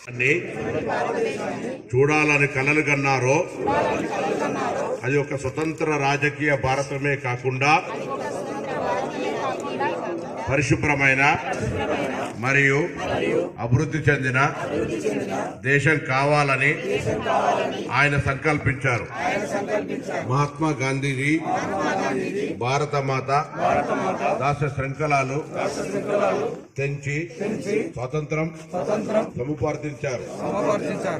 అన్ని చూడాలని కలలు కన్నారో అది ఒక స్వతంత్ర రాజకీయ భారతమే కాకుండా పరిశుభ్రమైన మరియు అభివృద్ధి చెందిన దేశం కావాలని ఆయన సంకల్పించారు. మహాత్మా గాంధీజీ భారత మాత దాస శృంఖలాలు తెంచి స్వాతంత్రం సముపార్జించారు.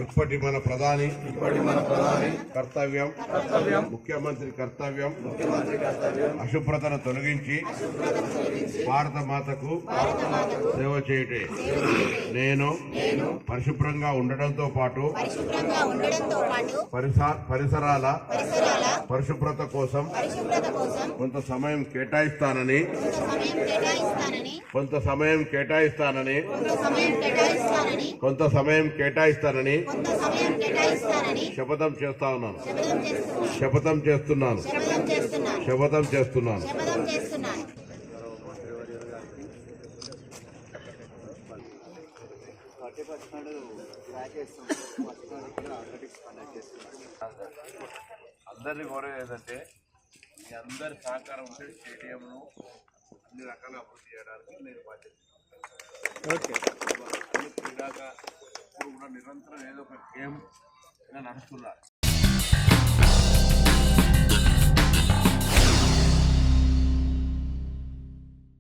ఇప్పటి మన ప్రధాని కర్తవ్యం, ముఖ్యమంత్రి కర్తవ్యం అశుభ్రతను తొలగించి భారత మాతకు సేవ చేయటే. నేను పరిశుభ్రంగా ఉండడంతో పాటు పరిసరాల పరిశుభ్రత కోసం కొంత సమయం కేటాయిస్తానని శపథం చేస్తున్నాను. అందరినీ కోరేది ఏంటంటే మీ అందరి సహకారం ఉంటే స్టేడియంను అన్ని రకాల అభివృద్ధి చేయడానికి నేను బాధ్యత. క్రీడాగా ఇప్పుడు కూడా నిరంతరం ఏదో ఒక గేమ్ నడుస్తున్నారు.